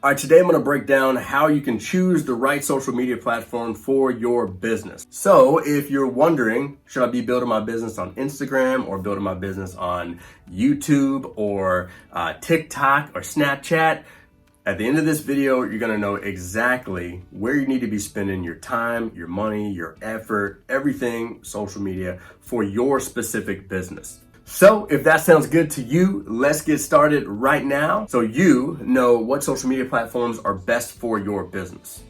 All right, today I'm going to break down how you can choose the right social media platform for your business. So if you're wondering, should I be building my business on Instagram or building my business on YouTube or TikTok or Snapchat? At the end of this video, you're going to know exactly where you need to be spending your time, your money, your effort, everything social media for your specific business. So if that sounds good to you, let's get started right now so you know what social media platforms are best for your business.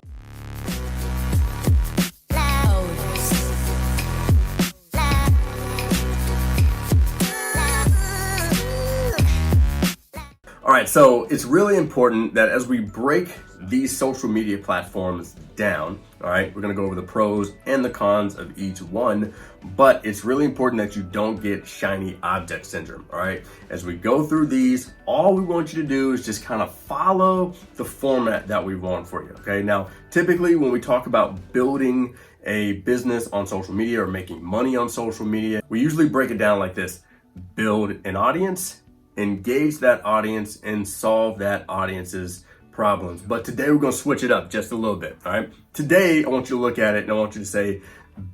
All right, so it's really important that as we break these social media platforms down, all right, we're gonna go over the pros and the cons of each one, but it's really important that you don't get shiny object syndrome, all right? As we go through these, all we want you to do is just kind of follow the format that we want for you, okay? Now, typically when we talk about building a business on social media or making money on social media, we usually break it down like this: build an audience, engage that audience, and solve that audience's problems. But today we're gonna switch it up just a little bit, all right? Today, I want you to look at it and I want you to say,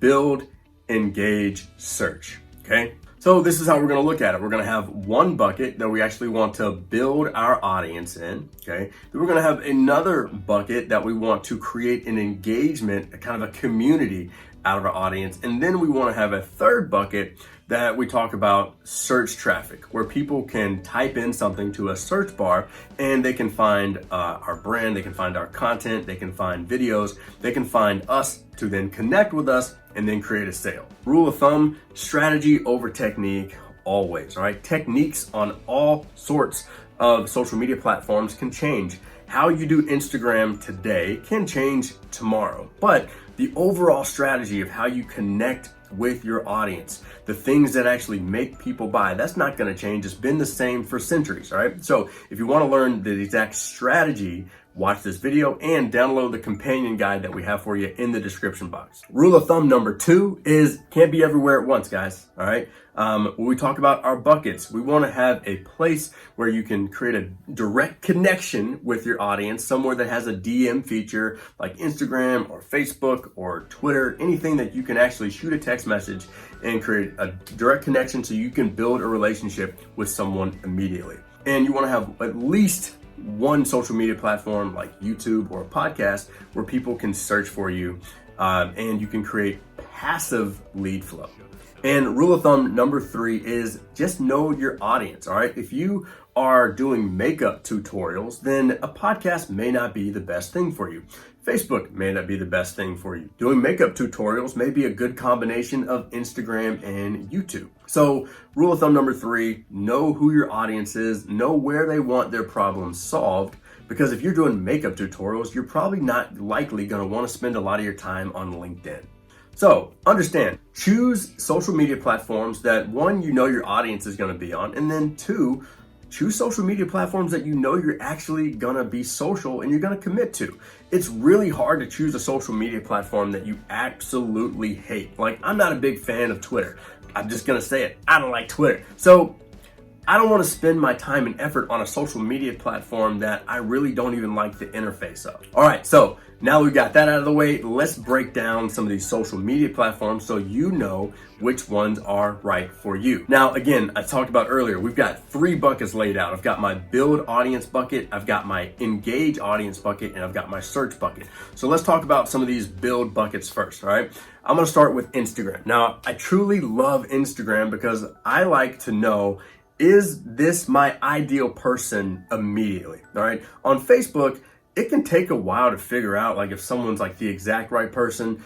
build, engage, search, okay? So this is how we're gonna look at it. We're gonna have one bucket that we actually want to build our audience in, okay? Then we're gonna have another bucket that we want to create an engagement, a kind of a community out of our audience. And then we wanna have a third bucket that we talk about search traffic, where people can type in something to a search bar and they can find our brand, they can find our content, they can find videos, they can find us to then connect with us and then create a sale. Rule of thumb, strategy over technique always, all right? Techniques on all sorts of social media platforms can change. How you do Instagram today can change tomorrow, but the overall strategy of how you connect with your audience, the things that actually make people buy, that's not going to change. It's been the same for centuries, all right? So if you want to learn the exact strategy, watch this video and download the companion guide that we have for you in the description box. Rule of thumb number 2 is can't be everywhere at once, guys, all right? When we talk about our buckets, we want to have a place where you can create a direct connection with your audience, somewhere that has a DM feature like Instagram or Facebook or Twitter, anything that you can actually shoot a text message and create a direct connection so you can build a relationship with someone immediately. And you want to have at least one social media platform like YouTube or a podcast where people can search for you and you can create passive lead flow. And rule of thumb number 3 is just know your audience, all right? If you are doing makeup tutorials, then a podcast may not be the best thing for you. Facebook may not be the best thing for you. Doing makeup tutorials may be a good combination of Instagram and YouTube. So rule of thumb number 3, know who your audience is, know where they want their problems solved, because if you're doing makeup tutorials, you're probably not likely gonna wanna spend a lot of your time on LinkedIn. So understand, choose social media platforms that 1, you know your audience is gonna be on, and then 2, choose social media platforms that you know you're actually gonna be social and you're gonna commit to. It's really hard to choose a social media platform that you absolutely hate. Like, I'm not a big fan of Twitter. I'm just gonna say it, I don't like Twitter. So I don't want to spend my time and effort on a social media platform that I really don't even like the interface of. All right, so now we've got that out of the way, let's break down some of these social media platforms so you know which ones are right for you. Now, again, I talked about earlier, we've got 3 buckets laid out. I've got my build audience bucket, I've got my engage audience bucket, and I've got my search bucket. So let's talk about some of these build buckets first, all right? I'm gonna start with Instagram. Now, I truly love Instagram because I like to know, is this my ideal person immediately? All right. On Facebook, it can take a while to figure out like if someone's like the exact right person,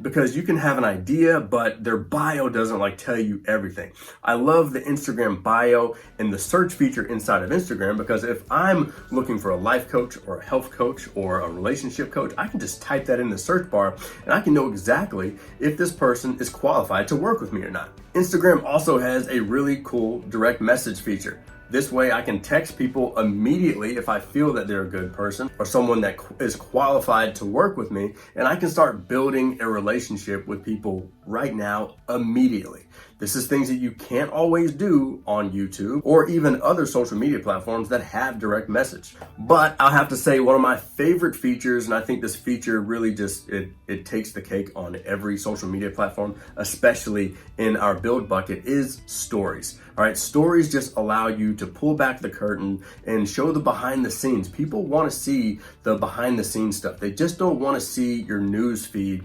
because you can have an idea, but their bio doesn't like tell you everything. I love the Instagram bio and the search feature inside of Instagram, because if I'm looking for a life coach or a health coach or a relationship coach, I can just type that in the search bar and I can know exactly if this person is qualified to work with me or not. Instagram also has a really cool direct message feature. This way I can text people immediately if I feel that they're a good person or someone that is qualified to work with me, and I can start building a relationship with people right now immediately. This is things that you can't always do on YouTube or even other social media platforms that have direct message. But I'll have to say one of my favorite features, and I think this feature really just, it takes the cake on every social media platform, especially in our build bucket, is stories. All right, stories just allow you to pull back the curtain and show the behind the scenes. People want to see the behind the scenes stuff. They just don't want to see your news feed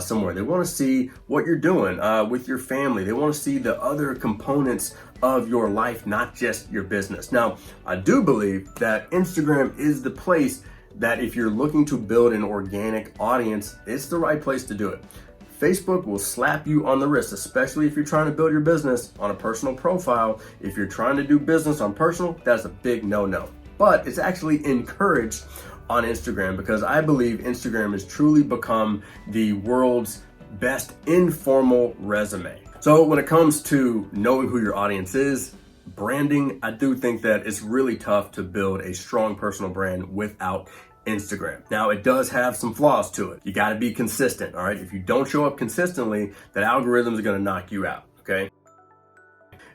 somewhere. They want to see what you're doing with your family. They want to see the other components of your life, not just your business. Now, I do believe that Instagram is the place that if you're looking to build an organic audience, it's the right place to do it. Facebook will slap you on the wrist, especially if you're trying to build your business on a personal profile. If you're trying to do business on personal, that's a big no-no. But it's actually encouraged on Instagram because I believe Instagram has truly become the world's best informal resume. So when it comes to knowing who your audience is, branding, I do think that it's really tough to build a strong personal brand without Instagram. Now, it does have some flaws to it. You got to be consistent, all right? If you don't show up consistently, that algorithm is going to knock you out, okay?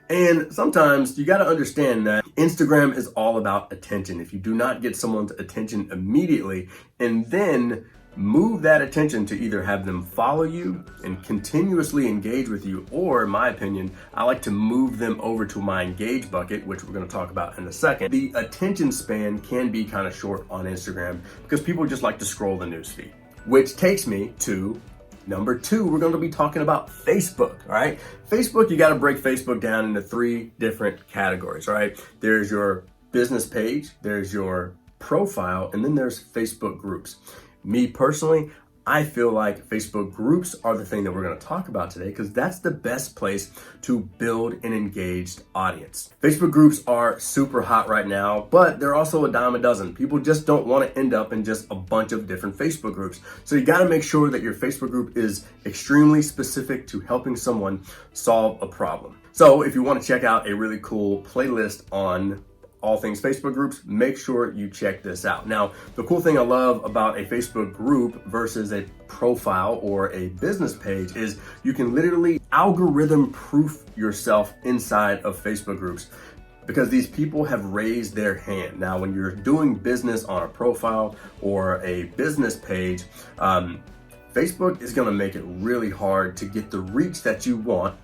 And sometimes you got to understand that Instagram is all about attention. If you do not get someone's attention immediately and then move that attention to either have them follow you and continuously engage with you, or in my opinion, I like to move them over to my engage bucket, which we're going to talk about in a second. The attention span can be kind of short on Instagram because people just like to scroll the newsfeed, which takes me to number 2. We're going to be talking about Facebook, all right? Facebook, you got to break Facebook down into 3 different categories, all right? There's your business page, there's your profile, and then there's Facebook groups. Me personally, I feel like Facebook groups are the thing that we're going to talk about today because that's the best place to build an engaged audience. Facebook groups are super hot right now, but they're also a dime a dozen. People just don't want to end up in just a bunch of different Facebook groups. So you got to make sure that your Facebook group is extremely specific to helping someone solve a problem. So if you want to check out a really cool playlist on all things Facebook groups, make sure you check this out. Now, the cool thing I love about a Facebook group versus a profile or a business page is you can literally algorithm proof yourself inside of Facebook groups because these people have raised their hand. Now, when you're doing business on a profile or a business page, Facebook is gonna make it really hard to get the reach that you want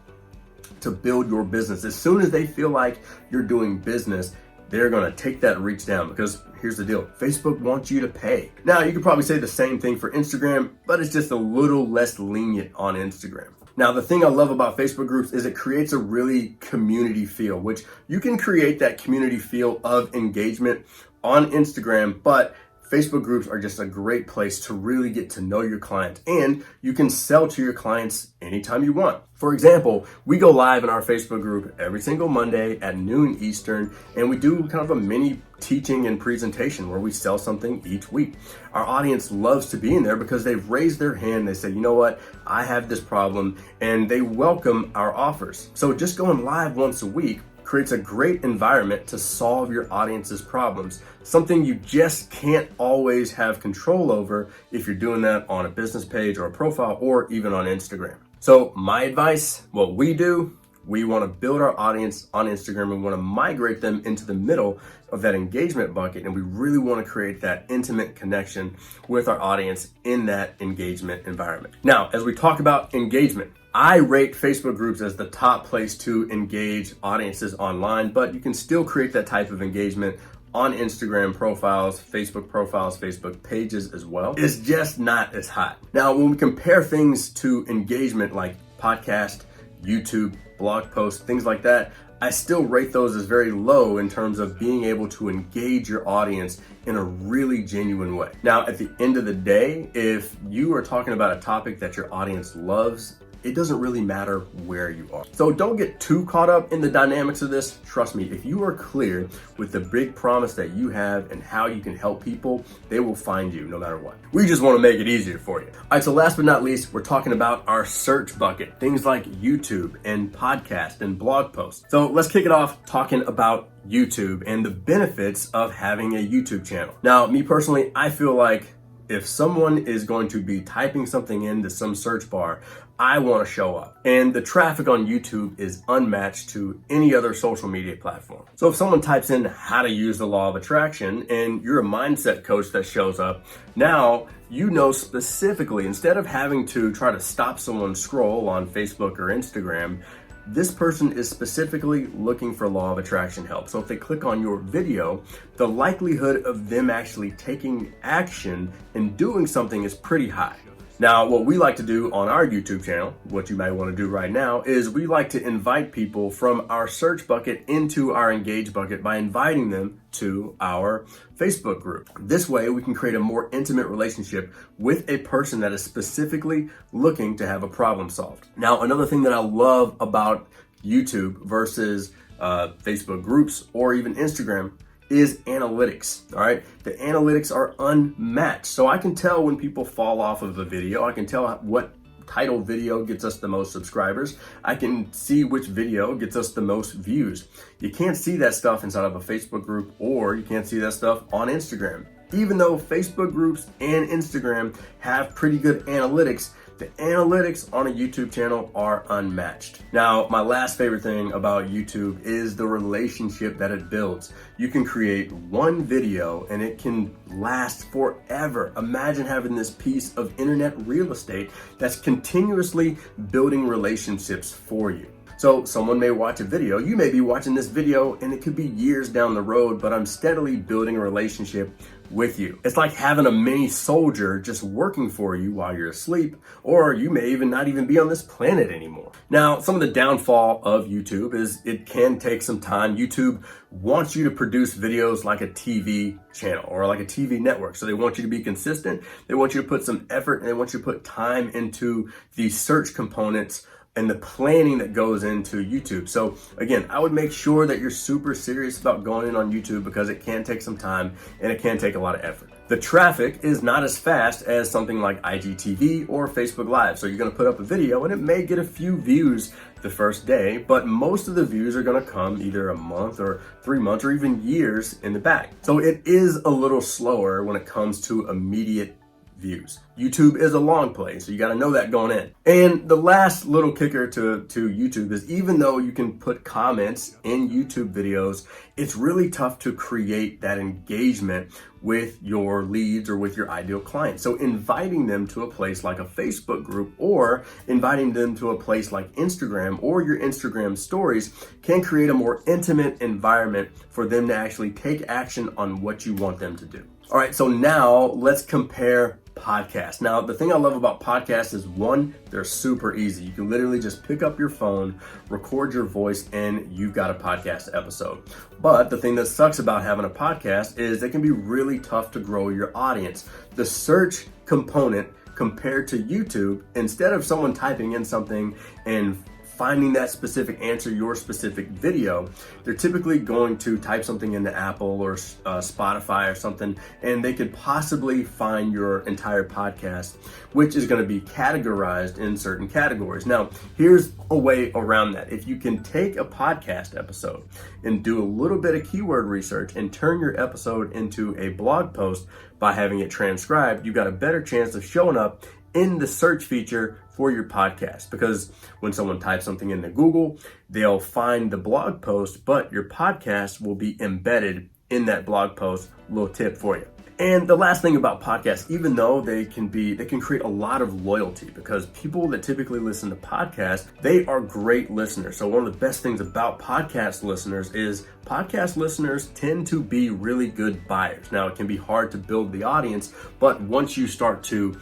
to build your business. As soon as they feel like you're doing business, they're gonna take that reach down because here's the deal, Facebook wants you to pay. Now, you could probably say the same thing for Instagram, but it's just a little less lenient on Instagram. Now, the thing I love about Facebook groups is it creates a really community feel, which you can create that community feel of engagement on Instagram, but Facebook groups are just a great place to really get to know your client, and you can sell to your clients anytime you want. For example, we go live in our Facebook group every single Monday at noon Eastern, and we do kind of a mini teaching and presentation where we sell something each week. Our audience loves to be in there because they've raised their hand. They say, you know what, I have this problem, and they welcome our offers. So just going live once a week creates a great environment to solve your audience's problems, something you just can't always have control over if you're doing that on a business page or a profile or even on Instagram. So my advice, what we do, we want to build our audience on Instagram. We want to migrate them into the middle of that engagement bucket, and we really want to create that intimate connection with our audience in that engagement environment. Now, as we talk about engagement, I rate Facebook groups as the top place to engage audiences online, but you can still create that type of engagement on Instagram profiles, Facebook pages as well. It's just not as hot. Now, when we compare things to engagement like podcast, YouTube, blog posts, things like that, I still rate those as very low in terms of being able to engage your audience in a really genuine way. Now, at the end of the day, if you are talking about a topic that your audience loves, it doesn't really matter where you are. So don't get too caught up in the dynamics of this. Trust me, if you are clear with the big promise that you have and how you can help people, they will find you no matter what. We just want to make it easier for you. All right, so last but not least, we're talking about our search bucket, things like YouTube and podcast and blog posts. So let's kick it off talking about YouTube and the benefits of having a YouTube channel. Now, me personally, I feel like if someone is going to be typing something into some search bar, I want to show up. And the traffic on YouTube is unmatched to any other social media platform. So if someone types in how to use the law of attraction and you're a mindset coach that shows up, now you know specifically, instead of having to try to stop someone's scroll on Facebook or Instagram, this person is specifically looking for law of attraction help. So if they click on your video, the likelihood of them actually taking action and doing something is pretty high. Now, what we like to do on our YouTube channel, what you might want to do right now, is we like to invite people from our search bucket into our engage bucket by inviting them to our Facebook group. This way, we can create a more intimate relationship with a person that is specifically looking to have a problem solved. Now, another thing that I love about YouTube versus Facebook groups or even Instagram is analytics. All right, the analytics are unmatched. So I can tell when people fall off of a video. I can tell what title video gets us the most subscribers. I can see which video gets us the most views. You can't see that stuff inside of a Facebook group, or you can't see that stuff on Instagram. Even though Facebook groups and Instagram have pretty good analytics, the analytics on a YouTube channel are unmatched. Now, my last favorite thing about YouTube is the relationship that it builds. You can create one video and it can last forever. Imagine having this piece of internet real estate that's continuously building relationships for you. So someone may watch a video, you may be watching this video and it could be years down the road, but I'm steadily building a relationship with you. It's like having a mini soldier just working for you while you're asleep, or you may even not even be on this planet anymore. Now, some of the downfall of YouTube is it can take some time. YouTube wants you to produce videos like a TV channel or like a TV network. So they want you to be consistent. They want you to put some effort and they want you to put time into the search components and the planning that goes into YouTube. So again, I would make sure that you're super serious about going in on YouTube because it can take some time and it can take a lot of effort. The traffic is not as fast as something like IGTV or Facebook Live. So you're gonna put up a video and it may get a few views the first day, but most of the views are gonna come either a month or 3 months or even years in the back. So it is a little slower when it comes to immediate views. YouTube is a long play, so you got to know that going in. And the last little kicker to YouTube is even though you can put comments in YouTube videos, it's really tough to create that engagement with your leads or with your ideal clients. So inviting them to a place like a Facebook group or inviting them to a place like Instagram or your Instagram stories can create a more intimate environment for them to actually take action on what you want them to do. All right, so now let's compare podcasts. Now, the thing I love about podcasts is one, they're super easy. You can literally just pick up your phone, record your voice, and you've got a podcast episode. But the thing that sucks about having a podcast is it can be really tough to grow your audience. The search component compared to YouTube, instead of someone typing in something and finding that specific answer, your specific video, they're typically going to type something into Apple or Spotify or something, and they could possibly find your entire podcast, which is going to be categorized in certain categories. Now, here's a way around that. If you can take a podcast episode and do a little bit of keyword research and turn your episode into a blog post by having it transcribed, you've got a better chance of showing up in the search feature for your podcast, because when someone types something into Google, they'll find the blog post, but your podcast will be embedded in that blog post. Little tip for you. And the last thing about podcasts, even though they can create a lot of loyalty, because people that typically listen to podcasts, they are great listeners. So one of the best things about podcast listeners is podcast listeners tend to be really good buyers. Now, it can be hard to build the audience, but once you start to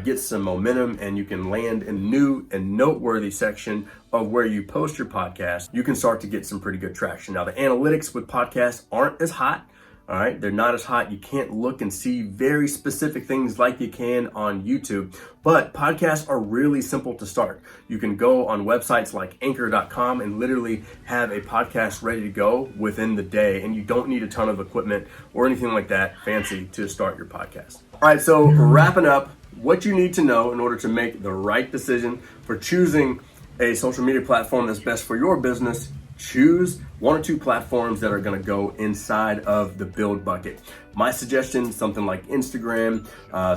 get some momentum and you can land in new and noteworthy section of where you post your podcast, you can start to get some pretty good traction. Now, the analytics with podcasts aren't as hot. All right, they're not as hot. You can't look and see very specific things like you can on YouTube, but podcasts are really simple to start. You can go on websites like anchor.com and literally have a podcast ready to go within the day, and you don't need a ton of equipment or anything like that fancy to start your podcast. All right, so wrapping up, what you need to know in order to make the right decision for choosing a social media platform that's best for your business. choose one or two platforms that are going to go inside of the build bucket. My suggestion, something like Instagram,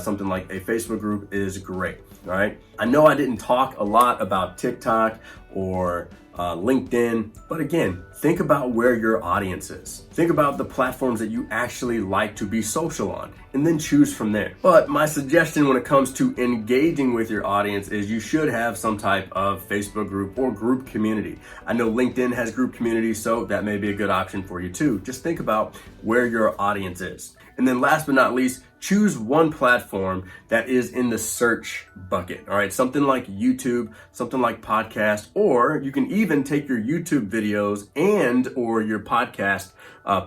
something like a Facebook group is great. All right. I know I didn't talk a lot about TikTok or LinkedIn, but again, think about where your audience is. Think about the platforms that you actually like to be social on, and then choose from there. But my suggestion when it comes to engaging with your audience is you should have some type of Facebook group or group community. I know LinkedIn has group communities, so that may be a good option for you too. Just think about where your audience is. And then last but not least, choose one platform that is in the search bucket. All right, something like YouTube, something like podcast, or you can even take your YouTube videos and or your podcast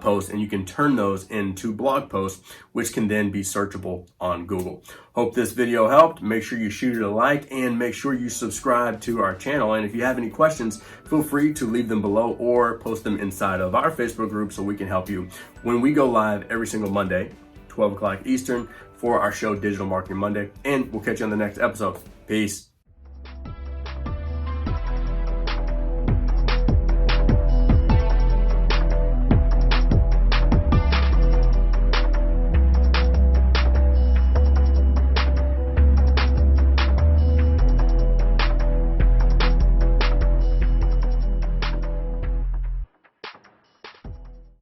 posts, and you can turn those into blog posts, which can then be searchable on Google. Hope this video helped. Make sure you shoot it a like and make sure you subscribe to our channel. And if you have any questions, feel free to leave them below or post them inside of our Facebook group so we can help you when we go live every single Monday, 12 o'clock Eastern, for our show Digital Marketing Monday. And we'll catch you on the next episode. Peace.